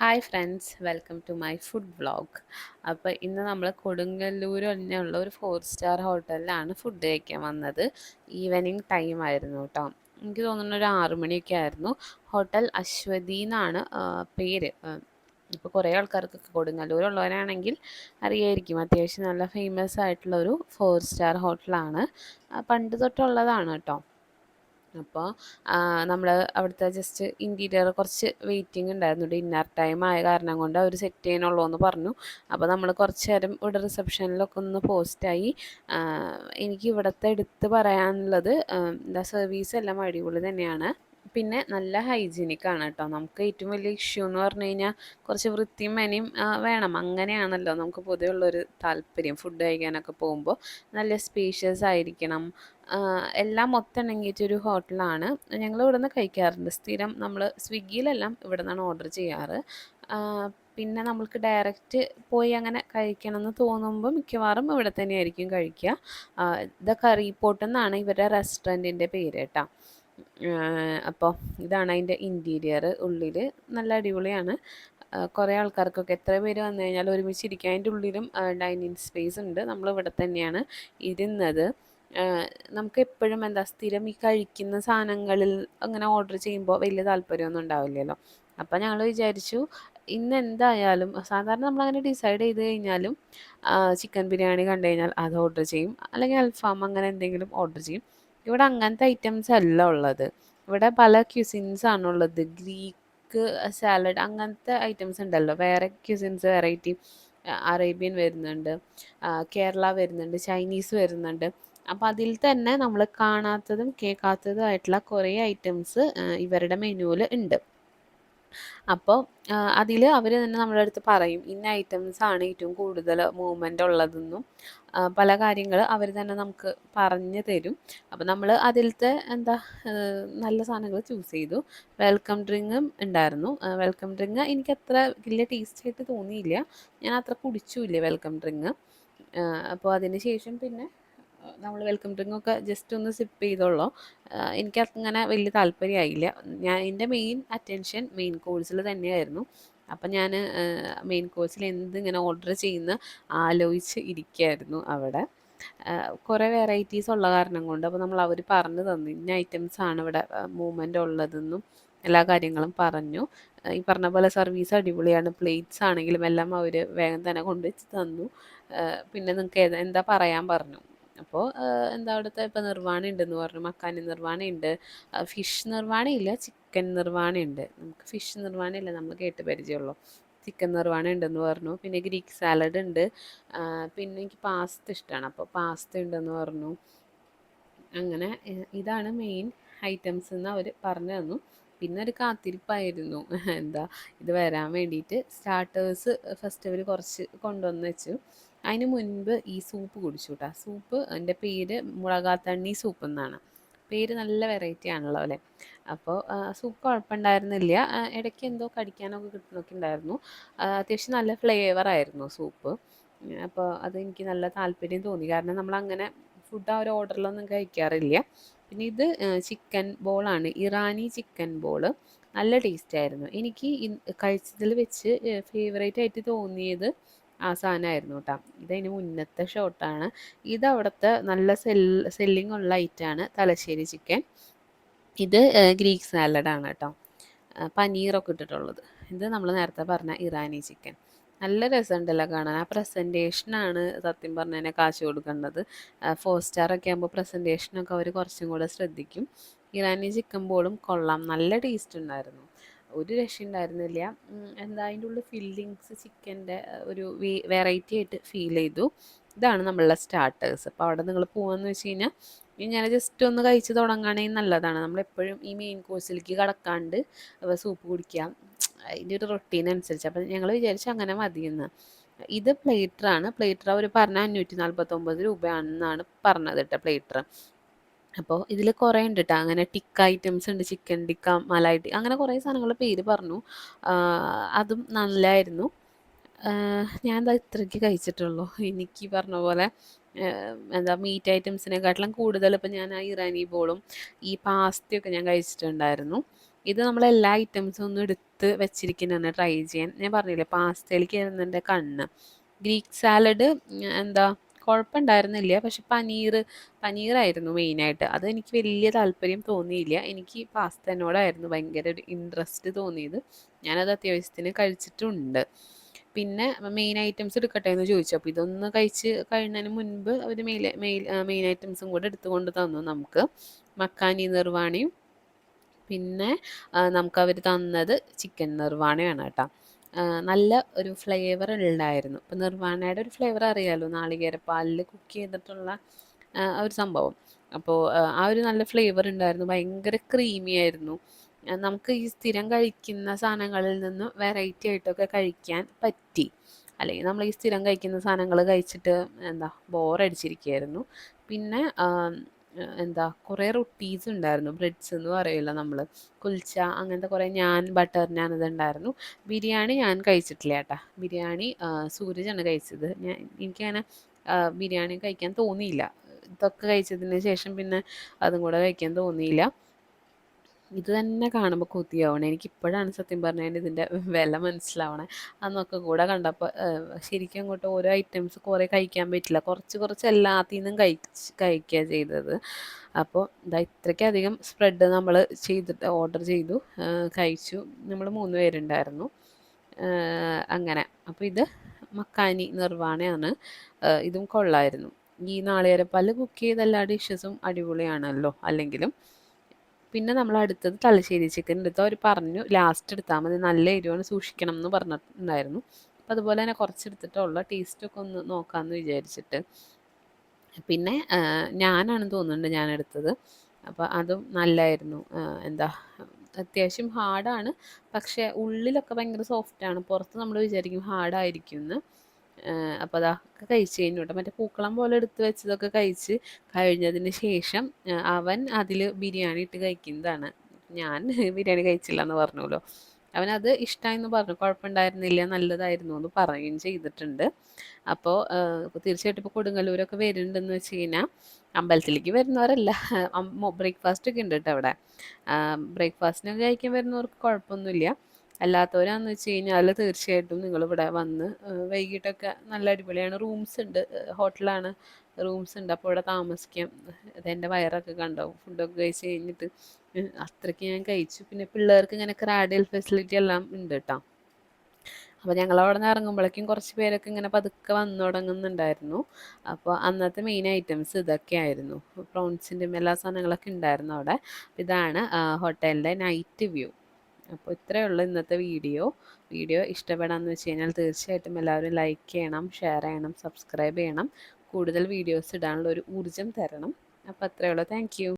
Hi friends, welcome to my food vlog. അപ്പോൾ ഇന്ന് നമ്മൾ കൊടുങ്ങല്ലൂർ തന്നെയുള്ള ഒരു 4 സ്റ്റാർ ഹോട്ടലിലാണ് ഫുഡ് കഴിക്കാൻ വന്നത്. ഈവനിങ് ടൈം ആയിരുന്നു കേട്ടോ. എനിക്ക് തോന്നുന്നു ഒരു 6 മണിയൊക്കെ ആയിരുന്നു. ഹോട്ടൽ അശ്വതി എന്നാണ് പേര്. ഇപ്പോൾ കുറേ ആൾക്കാർക്കൊക്കെ കൊടുങ്ങല്ലൂരുള്ളവരാണെങ്കിൽ അറിയായിരിക്കും. അത്യാവശ്യം നല്ല ഫേമസ് ആയിട്ടുള്ളൊരു 4 സ്റ്റാർ ഹോട്ടലാണ്. പണ്ട് തൊട്ടുള്ളതാണ് കേട്ടോ. അപ്പോൾ നമ്മൾ അവിടുത്തെ ജസ്റ്റ് ഇൻറ്റീരിയർ കുറച്ച് വെയിറ്റിംഗ് ഉണ്ടായിരുന്നു. ഡിന്നർ ടൈം ആയ കാരണം കൊണ്ട് അവർ സെറ്റ് ചെയ്യണുള്ളൂ എന്ന് പറഞ്ഞു. അപ്പോൾ നമ്മൾ കുറച്ച് നേരം ഇവിടെ റിസപ്ഷനിലൊക്കെ ഒന്ന് പോസ്റ്റായി. എനിക്ക് ഇവിടുത്തെ എടുത്ത് പറയാനുള്ളത് എന്താ, സർവീസ് എല്ലാം അടിപൊളി തന്നെയാണ്. പിന്നെ നല്ല ഹൈജീനിക് ആണ് കേട്ടോ. നമുക്ക് ഏറ്റവും വലിയ ഇഷ്യൂ എന്ന് പറഞ്ഞു കഴിഞ്ഞാൽ കുറച്ച് വൃത്തിയും മെനയും വേണം. അങ്ങനെയാണല്ലോ നമുക്ക് പൊതുവെ ഉള്ളൊരു താല്പര്യം. ഫുഡ് കഴിക്കാനൊക്കെ പോകുമ്പോൾ നല്ല സ്പേഷ്യസ് ആയിരിക്കണം. എല്ലാം ഒത്തിണങ്ങിയിട്ടൊരു ഹോട്ടലാണ്. ഞങ്ങൾ ഇവിടെ നിന്ന് കഴിക്കാറുണ്ട്. സ്ഥിരം നമ്മൾ സ്വിഗ്ഗിയിലെല്ലാം ഇവിടെ നിന്നാണ് ഓർഡർ ചെയ്യാറ്. പിന്നെ നമ്മൾക്ക് ഡയറക്റ്റ് പോയി അങ്ങനെ കഴിക്കണം എന്ന് തോന്നുമ്പോൾ മിക്കവാറും ഇവിടെ തന്നെയായിരിക്കും കഴിക്കുക. ദ കറി പോട്ട് എന്നാണ് ഇവരുടെ റെസ്റ്റോറൻറ്റിൻ്റെ പേര് കേട്ടോ. അപ്പോൾ ഇതാണ് അതിൻ്റെ ഇൻറ്റീരിയർ. ഉള്ളിൽ നല്ല അടിപൊളിയാണ്. കുറേ ആൾക്കാർക്കൊക്കെ എത്ര പേര് വന്നു കഴിഞ്ഞാൽ ഒരുമിച്ചിരിക്കാൻ അതിൻ്റെ ഉള്ളിലും ഡൈനിങ് സ്പേസ് ഉണ്ട്. നമ്മൾ ഇവിടെ തന്നെയാണ് ഇരുന്നത്. നമുക്ക് എപ്പോഴും എന്താ, സ്ഥിരം ഈ കഴിക്കുന്ന സാധനങ്ങളിൽ അങ്ങനെ ഓർഡർ ചെയ്യുമ്പോൾ വലിയ താല്പര്യമൊന്നും ഉണ്ടാവില്ലല്ലോ. അപ്പം ഞങ്ങൾ വിചാരിച്ചു ഇന്ന് എന്തായാലും, സാധാരണ നമ്മളങ്ങനെ ഡിസൈഡ് ചെയ്ത് കഴിഞ്ഞാലും ചിക്കൻ ബിരിയാണി കണ്ടു കഴിഞ്ഞാൽ അത് ഓർഡർ ചെയ്യും, അല്ലെങ്കിൽ അൽഫാം അങ്ങനെ എന്തെങ്കിലും ഓർഡർ ചെയ്യും. ഇവിടെ അങ്ങനത്തെ ഐറ്റംസ് അല്ല ഉള്ളത്. ഇവിടെ പല ക്യൂസിൻസ് ആണുള്ളത്. ഗ്രീക്ക് സാലഡ് അങ്ങനത്തെ ഐറ്റംസ് ഉണ്ടല്ലോ, വേറെ ക്യൂസിൻസ് വെറൈറ്റി. അറേബ്യൻ വരുന്നുണ്ട്, കേരള വരുന്നുണ്ട്, ചൈനീസ് വരുന്നുണ്ട്. അപ്പം അതിൽ തന്നെ നമ്മൾ കാണാത്തതും കേൾക്കാത്തതും ആയിട്ടുള്ള കുറേ ഐറ്റംസ് ഇവരുടെ മെനുവിൽ ഉണ്ട്. അപ്പോൾ അതിൽ അവർ തന്നെ നമ്മുടെ അടുത്ത് പറയും ഇന്ന ഐറ്റംസ് ആണ് ഏറ്റവും കൂടുതൽ മൂവ്മെൻ്റ് ഉള്ളതെന്നും പല കാര്യങ്ങൾ അവർ തന്നെ നമുക്ക് പറഞ്ഞു തരും. അപ്പോൾ നമ്മൾ അതിലത്തെ എന്താ, നല്ല സാധനങ്ങൾ ചൂസ് ചെയ്തു. വെൽക്കം ഡ്രിങ്കും ഉണ്ടായിരുന്നു. വെൽക്കം ഡ്രിങ്ക് എനിക്ക് അത്ര വലിയ ടേസ്റ്റ് ആയിട്ട് തോന്നിയില്ല. ഞാൻ അത്ര കുടിച്ചുമില്ല വെൽക്കം ഡ്രിങ്ക്. അപ്പോൾ അതിന് ശേഷം പിന്നെ നമ്മൾ വെൽക്കം ഡ്രിങ്കൊക്കെ ജസ്റ്റ് ഒന്ന് സിപ്പ് ചെയ്തോളൂ. എനിക്കങ്ങനെ വലിയ താല്പര്യമായില്ല. എൻ്റെ മെയിൻ അറ്റൻഷൻ മെയിൻ കോഴ്സിൽ തന്നെയായിരുന്നു. അപ്പം ഞാൻ മെയിൻ കോഴ്സിൽ എന്തിങ്ങനെ ഓർഡർ ചെയ്യുന്ന ആലോചിച്ച് ഇരിക്കുകയായിരുന്നു അവിടെ. കുറേ വെറൈറ്റീസ് ഉള്ള കാരണം കൊണ്ട് അപ്പോൾ നമ്മൾ അവർ പറഞ്ഞു തന്നു ഇന്ന ഐറ്റംസാണ് ഇവിടെ മൂവ്മെൻ്റ് ഉള്ളതെന്നും എല്ലാ കാര്യങ്ങളും പറഞ്ഞു. ഈ പറഞ്ഞ പോലെ സർവീസ് അടിപൊളിയാണ്. പ്ലേറ്റ്സ് ആണെങ്കിലും എല്ലാം അവർ വേഗം തന്നെ കൊണ്ടുവച്ച് തന്നു. പിന്നെ നിങ്ങൾക്ക് എന്താ പറയാൻ പറഞ്ഞു. അപ്പോൾ എന്താ, അവിടുത്തെ ഇപ്പോൾ നിർവാണ ഉണ്ടെന്ന് പറഞ്ഞു, മക്കാനി നിർവാണ ഉണ്ട്, ഫിഷ് നിർവാണ ഇല്ല, ചിക്കൻ നിർവാണ ഉണ്ട്. നമുക്ക് ഫിഷ് നിർവാണ ഇല്ല, നമ്മൾ കേട്ട് പരിചയമുള്ളൂ. ചിക്കൻ നിർവാണ ഉണ്ടെന്ന് പറഞ്ഞു. പിന്നെ ഗ്രീക്ക് സാലഡ് ഉണ്ട്. പിന്നെ എനിക്ക് പാസ്ത ഇഷ്ടമാണ്, അപ്പോൾ പാസ്ത ഉണ്ടെന്ന് പറഞ്ഞു. അങ്ങനെ ഇതാണ് മെയിൻ ഐറ്റംസ് എന്ന് അവർ പറഞ്ഞു തന്നു. പിന്നെ ഒരു കാത്തിരിപ്പായിരുന്നു. എന്താ, ഇത് വരാൻ വേണ്ടിയിട്ട്. സ്റ്റാർട്ടേഴ്സ് ഫസ്റ്റ് അവർ കുറച്ച് കൊണ്ടുവന്ന് വെച്ചു. അതിന് മുൻപ് ഈ സൂപ്പ് കുടിച്ചു കേട്ടോ. സൂപ്പ് എൻ്റെ പേര് മുളകാത്തണ്ണി സൂപ്പ് എന്നാണ് പേര്. നല്ല വെറൈറ്റി ആണല്ലോ അല്ലേ. അപ്പോൾ സൂപ്പ് കുഴപ്പമുണ്ടായിരുന്നില്ല. ഇടയ്ക്ക് എന്തോ കടിക്കാനൊക്കെ കിട്ടുന്നൊക്കെ ഉണ്ടായിരുന്നു. അത്യാവശ്യം നല്ല ഫ്ലേവറായിരുന്നു സൂപ്പ്. അപ്പോൾ അതെനിക്ക് നല്ല താല്പര്യം തോന്നി. കാരണം നമ്മളങ്ങനെ ഫുഡ് ആ ഒരു ഓർഡറിലൊന്നും കഴിക്കാറില്ല. പിന്നെ ഇത് ചിക്കൻ ബോളാണ്, ഇറാനി ചിക്കൻ ബോള്. നല്ല ടേസ്റ്റ് ആയിരുന്നു. എനിക്ക് കഴിച്ചതിൽ വെച്ച് ഫേവറേറ്റ് ആയിട്ട് തോന്നിയത് ആ സാധനമായിരുന്നു കേട്ടോ. ഇതതിന് മുന്നത്തെ ഷോട്ടാണ്. ഇത് അവിടുത്തെ നല്ല സെല്ലിംഗ് ഉള്ള ഐറ്റമാണ് തലശ്ശേരി ചിക്കൻ. ഇത് ഗ്രീക്ക് സാലഡാണ് കേട്ടോ. പനീറൊക്കെ ഇട്ടിട്ടുള്ളത്. ഇത് നമ്മൾ നേരത്തെ പറഞ്ഞ ഇറാനി ചിക്കൻ. നല്ല രസമുണ്ടല്ലോ കാണാൻ. ആ പ്രസൻറ്റേഷനാണ് സത്യം പറഞ്ഞാൽ കാശ് കൊടുക്കേണ്ടത്. 4 സ്റ്റാർ ഒക്കെ ആകുമ്പോൾ പ്രസൻറ്റേഷനൊക്കെ അവർ കുറച്ചും കൂടെ ശ്രദ്ധിക്കും. ഇറാനി ചിക്കൻ ബോളും കൊള്ളാം, നല്ല ടേസ്റ്റ് ഉണ്ടായിരുന്നു. ഒരു രക്ഷയുണ്ടായിരുന്നില്ല. എന്താ, അതിൻ്റെ ഉള്ളിൽ ഫില്ലിങ്സ് ചിക്കൻ്റെ ഒരു വെറൈറ്റി ആയിട്ട് ഫീൽ ചെയ്തു. ഇതാണ് നമ്മളുടെ സ്റ്റാർട്ടേഴ്സ്. അപ്പോൾ അവിടെ നിങ്ങൾ പോകാമെന്ന് വെച്ച് കഴിഞ്ഞാൽ ഇങ്ങനെ ജസ്റ്റ് ഒന്ന് കഴിച്ച് തുടങ്ങുകയാണെങ്കിൽ നല്ലതാണ്. നമ്മളെപ്പോഴും ഈ മെയിൻ കോഴ്സിലേക്ക് കടക്കാണ്ട് സൂപ്പ് കുടിക്കാം, അതിൻ്റെ ഒരു റൊട്ടീൻ അനുസരിച്ച്. അപ്പം ഞങ്ങൾ വിചാരിച്ചു അങ്ങനെ മതിയെന്ന്. ഇത് പ്ലേറ്ററാണ്. പ്ലേറ്റർ അവർ പറഞ്ഞ 549 രൂപയാണെന്നാണ് പറഞ്ഞത് കേട്ടോ, പ്ലേറ്റർ. അപ്പോൾ ഇതിൽ കുറേ ഉണ്ട് കേട്ടോ. അങ്ങനെ ടിക്ക ഐറ്റംസ് ഉണ്ട്, ചിക്കൻ ടിക്ക, മലായി ടിക്ക, അങ്ങനെ കുറേ സാധനങ്ങളുടെ പേര് പറഞ്ഞു. അതും നല്ലതായിരുന്നു. ഞാൻ എന്താ ഇത്രയ്ക്ക് കഴിച്ചിട്ടുള്ളൂ. എനിക്ക് പറഞ്ഞ പോലെ എന്താ, മീറ്റ് ഐറ്റംസിനെക്കാട്ടിലും കൂടുതൽ ഇപ്പം ഞാൻ ആ ഇറാനി ബോളും ഈ പാസ്തയൊക്കെ ഞാൻ കഴിച്ചിട്ടുണ്ടായിരുന്നു. ഇത് നമ്മളെല്ലാ ഐറ്റംസും ഒന്നും എടുത്ത് വെച്ചിരിക്കുന്നതാണ് ട്രൈ ചെയ്യാൻ. ഞാൻ പറഞ്ഞില്ലേ പാസ്തയിലേക്കായിരുന്നു എൻ്റെ കണ്ണ്. ഗ്രീക്ക് സാലഡ് എന്താ കുഴപ്പമുണ്ടായിരുന്നില്ല. പക്ഷെ പനീറായിരുന്നു മെയിനായിട്ട്. അതെനിക്ക് വലിയ താല്പര്യം തോന്നിയില്ല. എനിക്ക് പാസ്തേനോടായിരുന്നു ഭയങ്കര ഒരു ഇൻട്രസ്റ്റ് തോന്നിയത്. ഞാനത് അത്യാവശ്യത്തിന് കഴിച്ചിട്ടുണ്ട്. പിന്നെ മെയിൻ ഐറ്റംസ് എടുക്കട്ടെ എന്ന് ചോദിച്ചു. അപ്പോൾ ഇതൊന്ന് കഴിച്ച് കഴിയുന്നതിന് മുൻപ് അവർ മെയിൻ ഐറ്റംസും കൂടെ എടുത്തുകൊണ്ട് തന്നു നമുക്ക്. മക്കാനി നിർവാണിയും പിന്നെ നമുക്കവർ തന്നത് ചിക്കൻ നിർവാണയാണ് കേട്ടോ. നല്ല ഒരു ഫ്ലേവർ ഉണ്ടായിരുന്നു. ഇപ്പം നിർവാണയുടെ ഒരു ഫ്ലേവർ അറിയാമല്ലോ, നാളികേരപ്പാലിൽ കുക്ക് ചെയ്തിട്ടുള്ള ആ ഒരു സംഭവം. അപ്പോൾ ആ ഒരു നല്ല ഫ്ലേവർ ഉണ്ടായിരുന്നു, ഭയങ്കര ക്രീമി ആയിരുന്നു. നമുക്ക് ഈ സ്ഥിരം കഴിക്കുന്ന സാധനങ്ങളിൽ നിന്ന് വെറൈറ്റി ആയിട്ടൊക്കെ കഴിക്കാൻ പറ്റി. അല്ലെങ്കിൽ നമ്മൾ ഈ സ്ഥിരം കഴിക്കുന്ന സാധനങ്ങൾ കഴിച്ചിട്ട് എന്താ ബോറടിച്ചിരിക്കുകയായിരുന്നു. പിന്നെ എന്താ കുറേ റൊട്ടീസ് ഉണ്ടായിരുന്നു, ബ്രെഡ്സ് എന്ന് പറയില്ല നമ്മൾ, കുൽച്ച അങ്ങനത്തെ കുറേ ബട്ടർ നാൻ ഇതുണ്ടായിരുന്നു. ബിരിയാണി ഞാൻ കഴിച്ചിട്ടില്ല കേട്ടാ. ബിരിയാണി സൂരജാണ് കഴിച്ചത്. എനിക്കങ്ങനെ ബിരിയാണി കഴിക്കാൻ തോന്നിയില്ല. ഇതൊക്കെ കഴിച്ചതിന് ശേഷം പിന്നെ അതും കൂടെ കഴിക്കാൻ തോന്നിയില്ല. ഇത് തന്നെ കാണുമ്പോൾ കൊതിയാവണേ. എനിക്കിപ്പോഴാണ് സത്യം പറഞ്ഞാൽ ഇതിൻ്റെ വില മനസ്സിലാവണേ. അന്നൊക്കെ കൂടെ കണ്ടപ്പോൾ ശരിക്കും അങ്ങോട്ട് ഓരോ ഐറ്റംസ് കുറേ കഴിക്കാൻ പറ്റില്ല. കുറച്ച് കുറച്ച് എല്ലാത്തിൽ നിന്നും കഴിക്കുക ചെയ്തത്. അപ്പോൾ ഇതാ ഇത്രയ്ക്കധികം സ്പ്രെഡ് നമ്മൾ ചെയ്തിട്ട് ഓർഡർ ചെയ്തു, കഴിച്ചു. നമ്മൾ 3 പേരുണ്ടായിരുന്നു. അങ്ങനെ. അപ്പോൾ ഇത് മക്കാനി നിർവാണയാണ്. ഇതും കൊള്ളായിരുന്നു. ഈ നാളികേരപ്പാല് കുക്ക് ചെയ്ത എല്ലാ ഡിഷസും അടിപൊളിയാണല്ലോ അല്ലെങ്കിലും. പിന്നെ നമ്മൾ അടുത്തത് തലശ്ശേരി ചിക്കൻ എടുത്ത് അവർ പറഞ്ഞു ലാസ്റ്റ് എടുത്താൽ മതി, നല്ല എരിവാണ്, സൂക്ഷിക്കണം എന്ന് പറഞ്ഞിട്ടുണ്ടായിരുന്നു. അപ്പോൾ അതുപോലെ തന്നെ കുറച്ചെടുത്തിട്ടുള്ള ടേസ്റ്റൊക്കെ ഒന്ന് നോക്കാമെന്ന് വിചാരിച്ചിട്ട്. പിന്നെ ഞാനാണെന്ന് തോന്നുന്നുണ്ട് ഞാൻ എടുത്തത്. അപ്പോൾ അതും നല്ലായിരുന്നു. എന്താ അത്യാവശ്യം ഹാർഡാണ്, പക്ഷേ ഉള്ളിലൊക്കെ ഭയങ്കര സോഫ്റ്റാണ്. പുറത്ത് നമ്മൾ വിചാരിക്കും ഹാർഡായിരിക്കും എന്ന്. അപ്പോൾ അതൊക്കെ കഴിച്ച് കഴിഞ്ഞു കേട്ടോ. മറ്റേ പൂക്കളം പോലെ എടുത്ത് വെച്ചതൊക്കെ കഴിച്ച് കഴിഞ്ഞതിന് ശേഷം അവൻ അതിൽ ബിരിയാണി ഇട്ട് കഴിക്കുന്നതാണ്. ഞാൻ ബിരിയാണി കഴിച്ചില്ല എന്ന് പറഞ്ഞല്ലോ. അവനത് ഇഷ്ടമായെന്ന് പറഞ്ഞു, കുഴപ്പമുണ്ടായിരുന്നില്ല, നല്ലതായിരുന്നു എന്ന് പറയുകയും ചെയ്തിട്ടുണ്ട്. അപ്പോൾ തീർച്ചയായിട്ടും ഇപ്പോൾ കൊടുങ്ങല്ലൂരൊക്കെ വരുന്നുണ്ടെന്ന് വെച്ച് കഴിഞ്ഞാൽ അമ്പലത്തിലേക്ക് വരുന്നവരല്ല, ബ്രേക്ക്ഫാസ്റ്റ് ഒക്കെ ഉണ്ട് കേട്ടോ അവിടെ. ബ്രേക്ക്ഫാസ്റ്റിനൊക്കെ കഴിക്കാൻ വരുന്നവർക്ക് കുഴപ്പമൊന്നുമില്ല. അല്ലാത്തവരാന്ന് വെച്ച് കഴിഞ്ഞാൽ തീർച്ചയായിട്ടും നിങ്ങളിവിടെ വന്ന് വൈകിട്ടൊക്കെ നല്ല അടിപൊളിയാണ്, റൂംസ് ഉണ്ട്, ഹോട്ടലാണ്, റൂംസ് ഉണ്ട്. അപ്പോൾ ഇവിടെ താമസിക്കാം. അതെൻ്റെ വയറൊക്കെ കണ്ടാവും ഫുഡൊക്കെ കഴിച്ച് കഴിഞ്ഞിട്ട്. അത്രയ്ക്ക് ഞാൻ കഴിച്ചു. പിന്നെ പിള്ളേർക്ക് ഇങ്ങനെ ക്രാഡിൽ ഫെസിലിറ്റി എല്ലാം ഉണ്ട് കേട്ടോ. അപ്പോൾ ഞങ്ങൾ അവിടെ നിന്ന് ഇറങ്ങുമ്പോഴേക്കും കുറച്ച് പേരൊക്കെ ഇങ്ങനെ പതുക്കെ വന്നു തുടങ്ങുന്നുണ്ടായിരുന്നു. അപ്പോൾ അന്നത്തെ മെയിൻ ഐറ്റംസ് ഇതൊക്കെ ആയിരുന്നു. പ്രോൺസിൻ്റെയും എല്ലാ സാധനങ്ങളൊക്കെ ഉണ്ടായിരുന്നു അവിടെ. ഇതാണ് ഹോട്ടലിൻ്റെ നൈറ്റ് വ്യൂ. അപ്പോൾ ഇത്രയേ ഉള്ളൂ ഇന്നത്തെ വീഡിയോ ഇഷ്ടപ്പെടാമെന്ന് വെച്ച് കഴിഞ്ഞാൽ തീർച്ചയായിട്ടും എല്ലാവരും ലൈക്ക് ചെയ്യണം, ഷെയർ ചെയ്യണം, സബ്സ്ക്രൈബ് ചെയ്യണം. കൂടുതൽ വീഡിയോസ് ഇടാനുള്ള ഒരു ഊർജ്ജം തരണം. അപ്പോൾ അത്രയേ ഉള്ളൂ. Thank you.